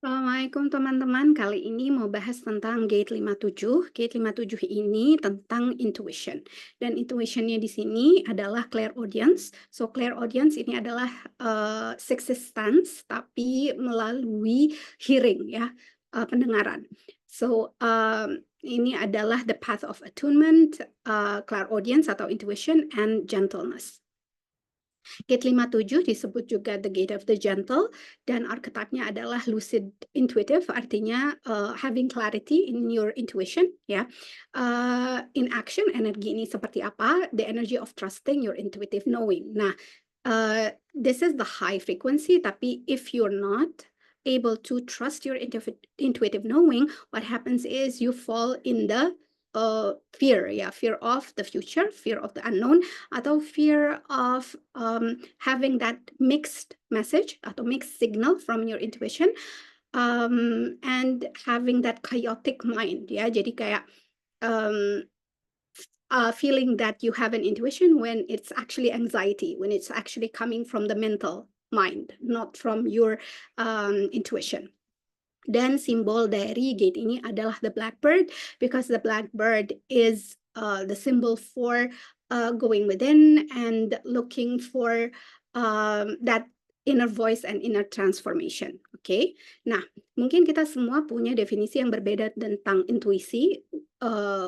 Assalamualaikum teman-teman, kali ini mau bahas tentang gate 57. Gate 57 ini tentang intuition. Dan intuitionnya di sini adalah clairaudience. So clairaudience ini adalah sixth sense tapi melalui hearing ya, pendengaran. So ini adalah the path of attunement, clairaudience atau intuition and gentleness. Gate 57 disebut juga the gate of the gentle dan archetype-nya adalah lucid intuitive, artinya having clarity in your intuition ya. In action energi ini seperti apa? The energy of trusting your intuitive knowing. Nah, this is the high frequency, tapi if you're not able to trust your intuitive knowing, what happens is you fall in the fear ya, fear of the future, fear of the unknown, atau fear of having that mixed message atau mixed signal from your intuition, and having that chaotic mind ya. Jadi kayak um, feeling that you have an intuition when it's actually anxiety, when it's actually coming from the mental mind, not from your intuition. Dan simbol dari gate ini adalah the blackbird, because the blackbird is the symbol for going within and looking for that inner voice and inner transformation. Oke, nah mungkin kita semua punya definisi yang berbeda tentang intuisi.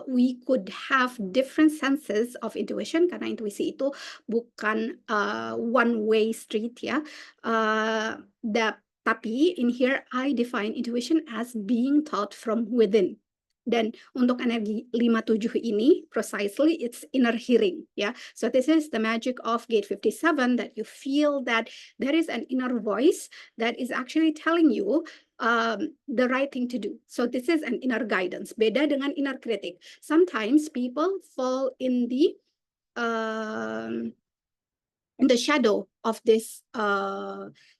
We could have different senses of intuition karena intuisi itu bukan one way street ya. Tapi in here I define intuition as being taught from within. Dan untuk energi 57 ini precisely it's inner hearing ya. So this is the magic of gate 57, that you feel that there is an inner voice that is actually telling you the right thing to do. So this is an inner guidance. Beda dengan inner critic. Sometimes people fall in the shadow of this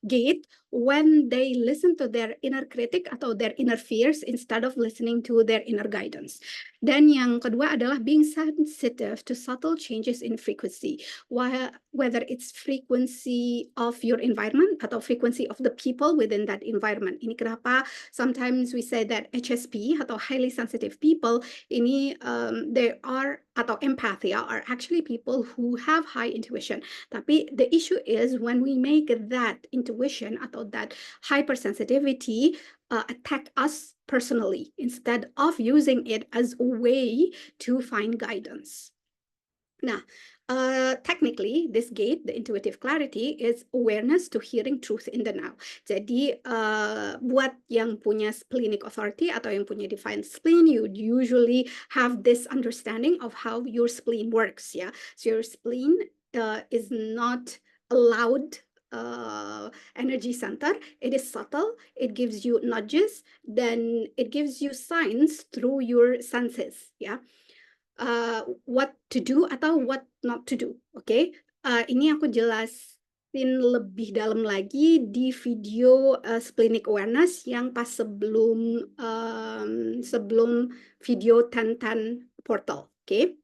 gate when they listen to their inner critic atau their inner fears instead of listening to their inner guidance. Dan yang kedua adalah being sensitive to subtle changes in frequency, whether it's frequency of your environment atau frequency of the people within that environment. Ini kenapa sometimes we say that HSP atau highly sensitive people ini they are atau empath ya, are actually people who have high intuition. Tapi the issue is when we make that intuition atau that hypersensitivity attack us personally instead of using it as a way to find guidance. Nah, technically this gate, the intuitive clarity, is awareness to hearing truth in the now. Jadi buat yang punya splenic authority atau yang punya divine spleen, you usually have this understanding of how your spleen works ya. So your spleen is not a loud energy center. It is subtle. It gives you nudges, then it gives you signs through your senses ya. What to do atau what not to do. Oke, ini aku jelasin lebih dalam lagi di video splenic awareness yang pas sebelum video 10-10 portal. Oke,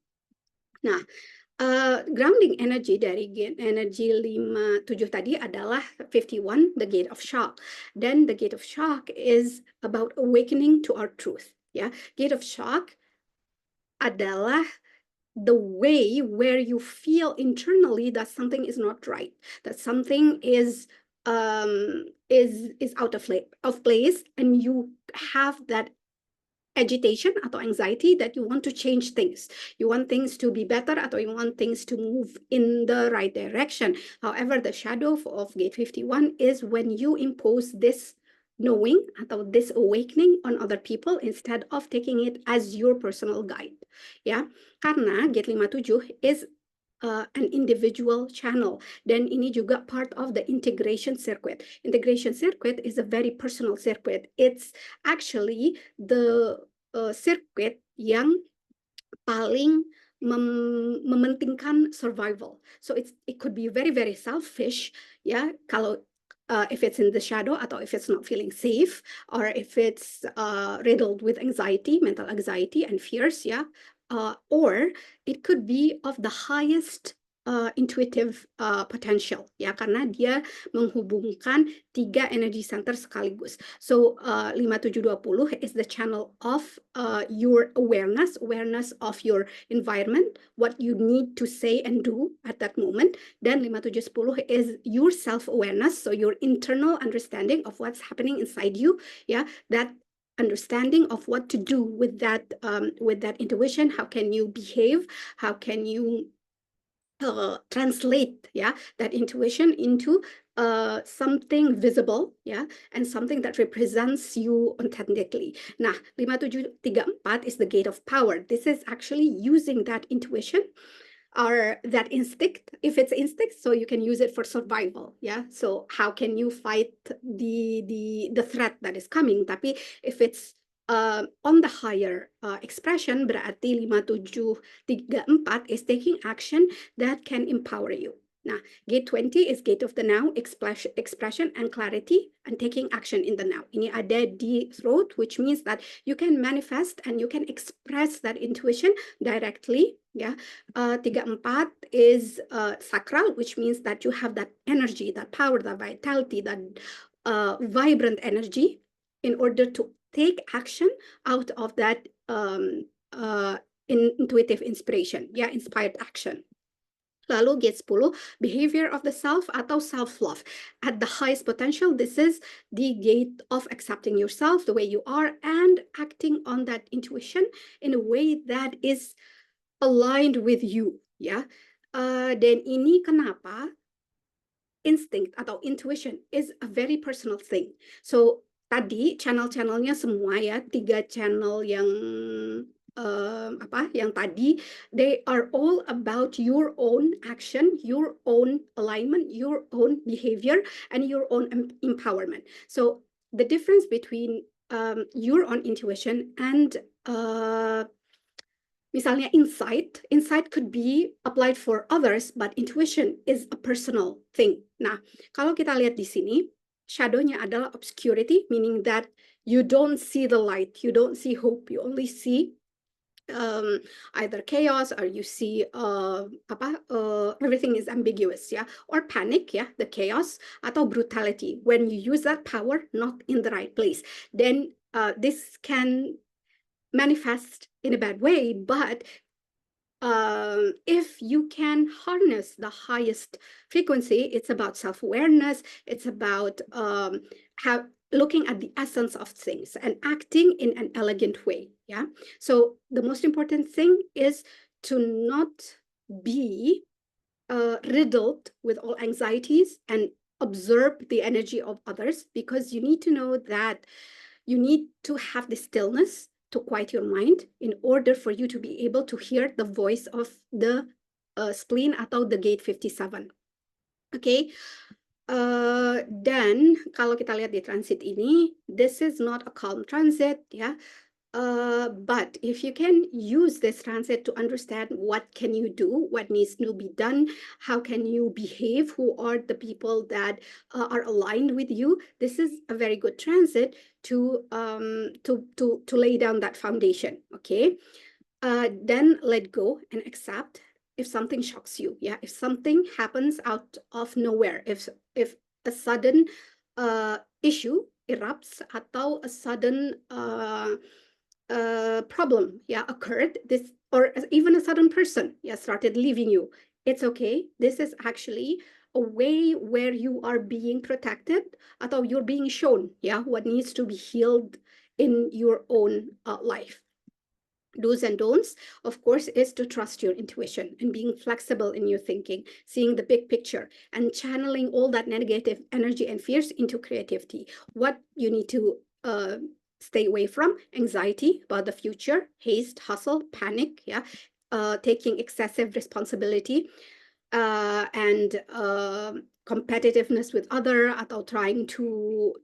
nah grounding energy dari gate energi 57 tadi adalah 51, the gate of shock. Dan the gate of shock is about awakening to our truth. Ya, gate of shock adalah the way where you feel internally that something is not right, that something is out of place, and you have that agitation atau anxiety that you want to change things, you want things to be better atau you want things to move in the right direction. However, the shadow of gate 51 is when you impose this knowing atau this awakening on other people instead of taking it as your personal guide ya. Karena gate 57 is an individual channel, dan ini juga part of the integration circuit. Integration circuit is a very personal circuit. It's actually the circuit yang paling mementingkan survival. So it could be very very selfish ya, kalau if it's in the shadow atau if it's not feeling safe, or if it's riddled with anxiety, mental anxiety and fears ya, or it could be of the highest intuitive potential ya, karena dia menghubungkan 3 energy center sekaligus. So 5720 is the channel of your awareness of your environment, what you need to say and do at that moment. Dan 5710 is your self awareness, so your internal understanding of what's happening inside you, yeah, that understanding of what to do with that intuition. How can you behave? How can you translate that intuition into something visible and something that represents you authentically. Nah, 5734 is the gate of power. This is actually using that intuition or that instinct. If it's instinct, so you can use it for survival. So how can you fight the threat that is coming? Tapi if it's on the higher expression, berarti 5734 is taking action that can empower you. Nah, gate 20 is gate of the now, expression and clarity and taking action in the now. Ini ada di throat, which means that you can manifest and you can express that intuition directly. 34 is sacral, which means that you have that energy, that power, that vitality, that vibrant energy in order to take action out of that intuitive inspiration, inspired action. Lalu gate 10, behavior of the self atau self-love. At the highest potential, this is the gate of accepting yourself the way you are and acting on that intuition in a way that is aligned with you. Dan ini kenapa instinct atau intuition is a very personal thing. So tadi channel-channelnya semua 3 channel yang yang tadi, they are all about your own action, your own alignment, your own behavior, and your own empowerment. So the difference between your own intuition and misalnya insight could be applied for others, but intuition is a personal thing. Nah, kalau kita lihat di sini, shadow-nya adalah obscurity, meaning that you don't see the light, you don't see hope, you only see either chaos or you see everything is ambiguous, or panic, the chaos, atau brutality when you use that power not in the right place. Then this can manifest in a bad way, but if you can harness the highest frequency, it's about self-awareness, it's about looking at the essence of things and acting in an elegant way. So the most important thing is to not be riddled with all anxieties and observe the energy of others, because you need to know that you need to have the stillness to quiet your mind in order for you to be able to hear the voice of the spleen atau the gate 57. Okay. Dan kalau kita lihat di transit ini, this is not a calm transit, but if you can use this transit to understand what can you do, what needs to be done, how can you behave, who are the people that are aligned with you, this is a very good transit to lay down that foundation. Okay, then let go and accept if something shocks you. If something happens out of nowhere, if a sudden issue erupts atau a sudden problem occurred, this, or even a sudden person started leaving you, it's okay. This is actually a way where you are being protected atau you're being shown what needs to be healed in your own life. Do's and don'ts, of course, is to trust your intuition and being flexible in your thinking, seeing the big picture and channeling all that negative energy and fears into creativity. What you need to stay away from: anxiety about the future, haste, hustle, panic, taking excessive responsibility, and competitiveness with other, atau trying to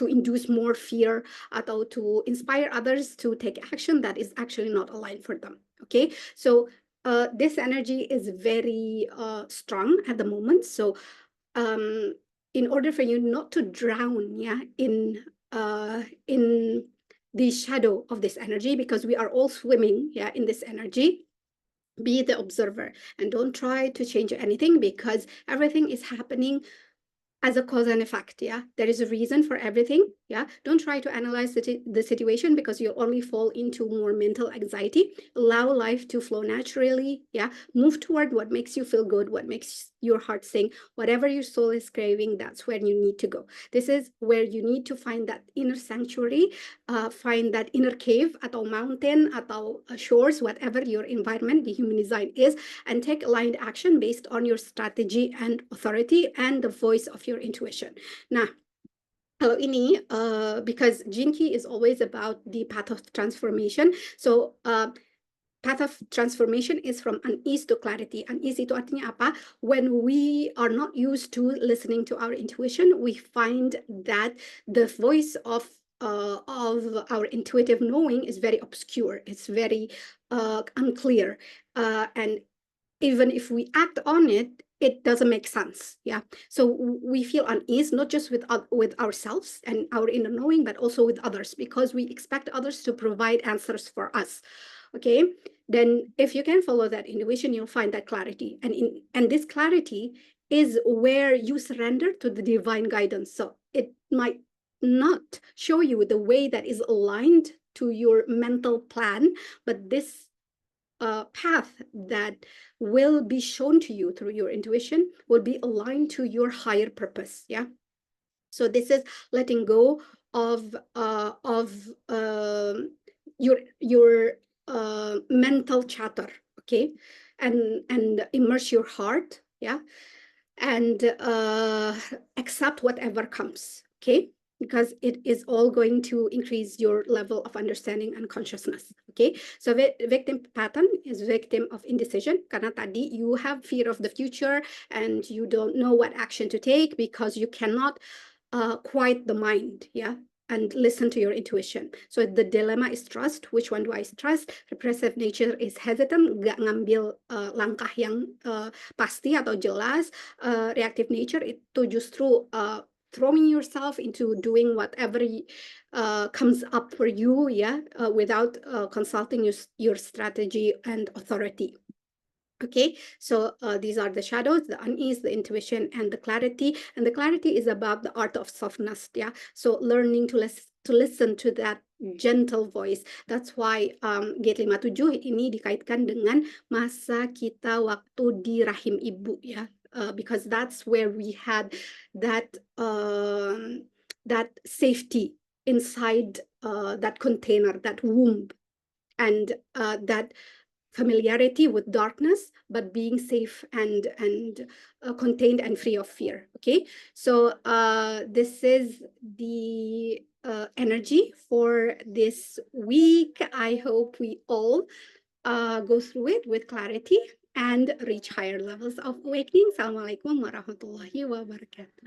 induce more fear, atau to inspire others to take action that is actually not aligned for them. Okay, so this energy is very strong at the moment. So in order for you not to drown in the shadow of this energy, because we are all swimming in this energy, Be the observer and don't try to change anything, because everything is happening as a cause and effect. Yeah, there is a reason for everything. Yeah, don't try to analyze the situation, because you'll only fall into more mental anxiety. Allow life to flow naturally. Yeah, move toward what makes you feel good, what makes your heart sing. Whatever your soul is craving, that's where you need to go. This is where you need to find that inner sanctuary, find that inner cave atau mountain atau shores, whatever your environment, the human design is, and take aligned action based on your strategy and authority and the voice of your intuition. Nah, kalau ini, because Gene Key is always about the path of transformation. So, path of transformation is from unease to clarity. Unease itu artinya apa? When we are not used to listening to our intuition, we find that the voice of our intuitive knowing is very obscure. It's very unclear, and even if we act on it, it doesn't make sense. Yeah, so we feel unease, not just with ourselves and our inner knowing, but also with others, because we expect others to provide answers for us. Okay, then if you can follow that intuition, you'll find that clarity, and this clarity is where you surrender to the divine guidance. So it might not show you the way that is aligned to your mental plan, but this path that will be shown to you through your intuition will be aligned to your higher purpose. Yeah, so this is letting go of your mental chatter. Okay, and immerse your heart. Yeah, and accept whatever comes. Okay, because it is all going to increase your level of understanding and consciousness. Okay, so victim pattern is victim of indecision, karena tadi you have fear of the future and you don't know what action to take because you cannot quiet the mind. Yeah, and listen to your intuition. So the dilemma is trust. Which one do I trust? Repressive nature is hesitant, nggak ngambil langkah yang pasti atau jelas. Reactive nature itu justru throwing yourself into doing whatever comes up for you, yeah, without consulting your strategy and authority. Okay, so these are the shadows, the unease, the intuition, and the clarity. And the clarity is about the art of softness. Yeah, so learning to listen to that gentle voice. That's why gate 57 ini dikaitkan dengan masa kita waktu di rahim ibu, ya. Because that's where we had that that safety inside that container, that womb, and that familiarity with darkness, but being safe and contained and free of fear. Okay, so this is the energy for this week. I hope we all go through it with clarity and reach higher levels of awakening. Assalamualaikum warahmatullahi wabarakatuh.